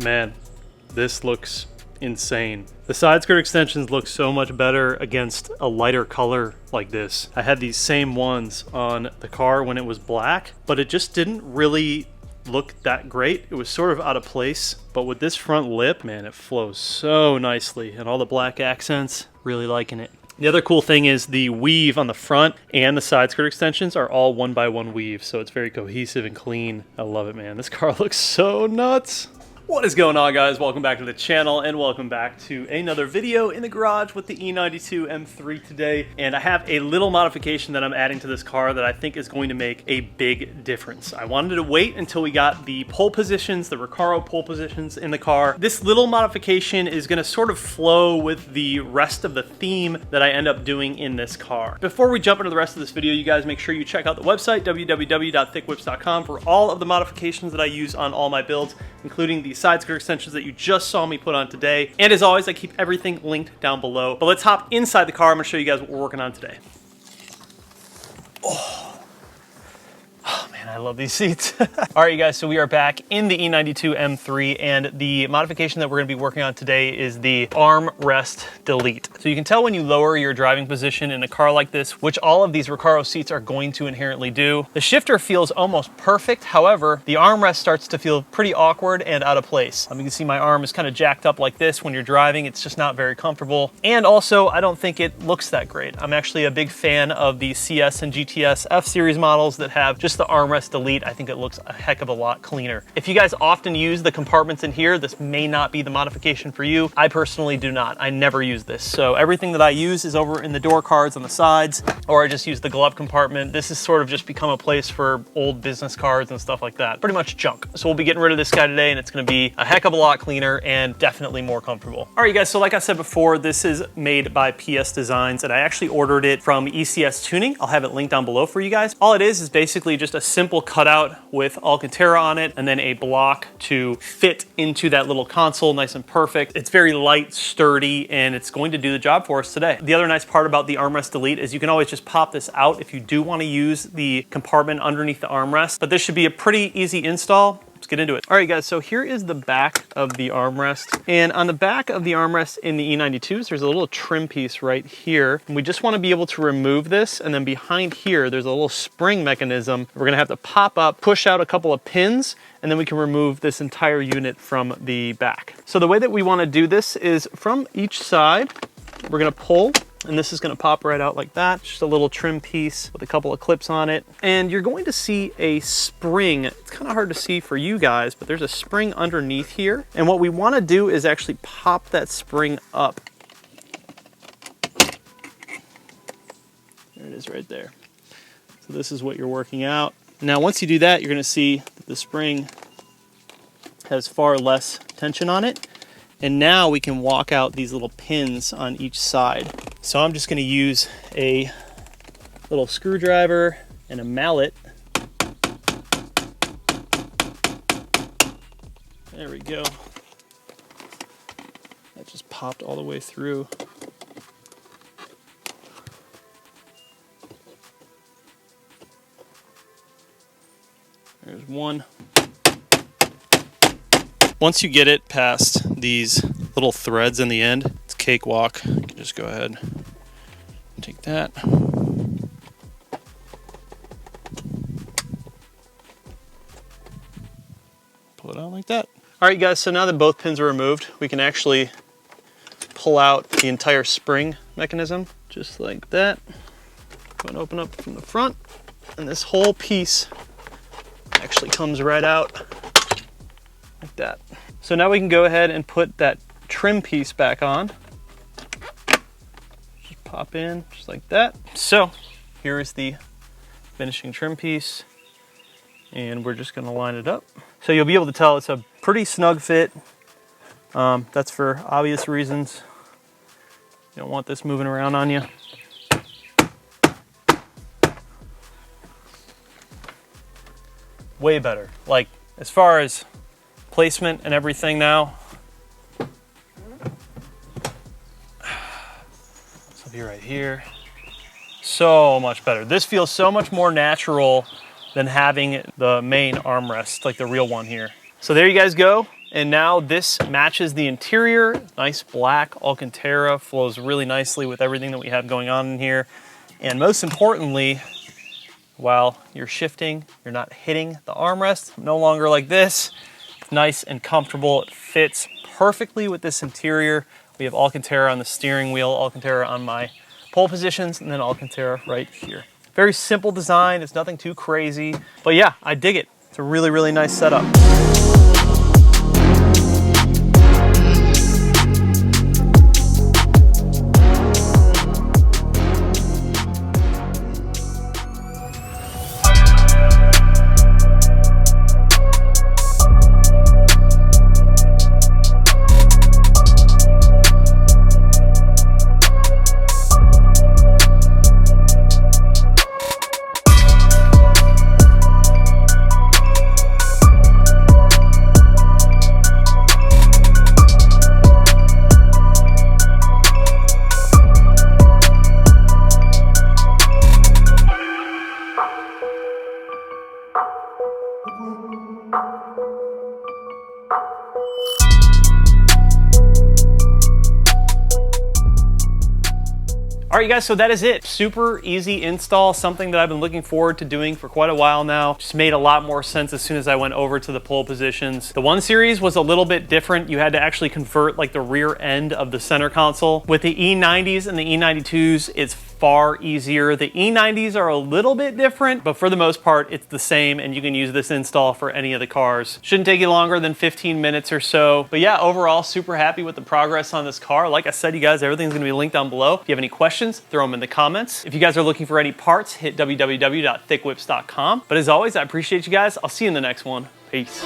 Man, this looks insane. The side skirt extensions look so much better against a lighter color like this. I had these same ones on the car when it was black, but it just didn't really look that great. It was sort of out of place, but with this front lip, man, it flows so nicely, and all the black accents, really liking it. The other cool thing is the weave on the front and the side skirt extensions are all 1x1 weave, so it's very cohesive and clean. I love it, man. This car looks so nuts. What is going on, guys? Welcome back to the channel and welcome back to another video in the garage with the E92 M3 today. And I have a little modification that I'm adding to this car that I think is going to make a big difference. I wanted to wait until we got the pole positions, the Recaro pole positions in the car. This little modification is going to sort of flow with the rest of the theme that I end up doing in this car. Before we jump into the rest of this video, you guys make sure you check out the website, www.thickwhips.com, for all of the modifications that I use on all my builds, including the side skirt extensions that you just saw me put on today. And as always, I keep everything linked down below. But let's hop inside the car. I'm gonna show you guys what we're working on today. Oh man, I love these seats. All right, you guys, so we are back in the E92 M3, and the modification that we're gonna be working on today is the armrest delete. So you can tell when you lower your driving position in a car like this, which all of these Recaro seats are going to inherently do. The shifter feels almost perfect. However, the armrest starts to feel pretty awkward and out of place. You can see my arm is kind of jacked up like this when you're driving. It's just not very comfortable. And also, I don't think it looks that great. I'm actually a big fan of the CS and GTS F-Series models that have just the armrest delete. I think it looks a heck of a lot cleaner. If you guys often use the compartments in here, this may not be the modification for you. I personally do not. I never use this. So everything that I use is over in the door cards on the sides, or I just use the glove compartment. This has sort of just become a place for old business cards and stuff like that. Pretty much junk. So we'll be getting rid of this guy today, and it's gonna be a heck of a lot cleaner and definitely more comfortable. All right, you guys, so like I said before, this is made by PS Designs, and I actually ordered it from ECS Tuning. I'll have it linked down below for you guys. All it is basically just a simple cutout with Alcantara on it, and then a block to fit into that little console, nice and perfect. It's very light, sturdy, and it's going to do the job for us today. The other nice part about the armrest delete is you can always just pop this out if you do want to use the compartment underneath the armrest, but this should be a pretty easy install. Let's get into it. All right, guys, so here is the back of the armrest. And on the back of the armrest in the E92s, there's a little trim piece right here. And we just want to be able to remove this. And then behind here, there's a little spring mechanism. We're going to have to pop up, push out a couple of pins, and then we can remove this entire unit from the back. So the way that we want to do this is from each side, we're going to pull, and this is going to pop right out like that. Just a little trim piece with a couple of clips on it. And you're going to see a spring. It's kind of hard to see for you guys, but there's a spring underneath here. And what we want to do is actually pop that spring up. There it is right there. So this is what you're working out. Now, once you do that, you're going to see that the spring has far less tension on it. And now we can walk out these little pins on each side. So I'm just going to use a little screwdriver and a mallet. There we go. That just popped all the way through. There's one. Once you get it past these little threads in the end, it's cakewalk. You can just go ahead and take that. Pull it out like that. All right, guys, so now that both pins are removed, we can actually pull out the entire spring mechanism, just like that. Go and open up from the front, and this whole piece actually comes right out like that. So now we can go ahead and put that trim piece back on. Just pop in just like that. So here is the finishing trim piece, and we're just going to line it up. So you'll be able to tell it's a pretty snug fit. That's for obvious reasons. You don't want this moving around on you. Way better. Like, as far as placement and everything now. This will be right here. So much better. This feels so much more natural than having the main armrest, like the real one here. So there you guys go. And now this matches the interior. Nice black Alcantara, flows really nicely with everything that we have going on in here. And most importantly, while you're shifting, you're not hitting the armrest. No longer like this. It's nice and comfortable. It fits perfectly with this interior. We have Alcantara on the steering wheel, Alcantara on my pole positions, and then Alcantara right here. Very simple design. It's nothing too crazy. But yeah, I dig it. It's a really, really nice setup. All right, you guys, so that is it. Super easy install, something that I've been looking forward to doing for quite a while now. Just made a lot more sense as soon as I went over to the pole positions. The 1 Series was a little bit different. You had to actually convert like the rear end of the center console. With the E90s and the E92s, it's far easier. The E90s are a little bit different, but for the most part, it's the same, and you can use this install for any of the cars. Shouldn't take you longer than 15 minutes or so. But yeah, overall, super happy with the progress on this car. Like I said, you guys, everything's gonna be linked down below. If you have any questions, throw them in the comments. If you guys are looking for any parts, hit www.thickwhips.com. But as always, I appreciate you guys. I'll see you in the next one. Peace.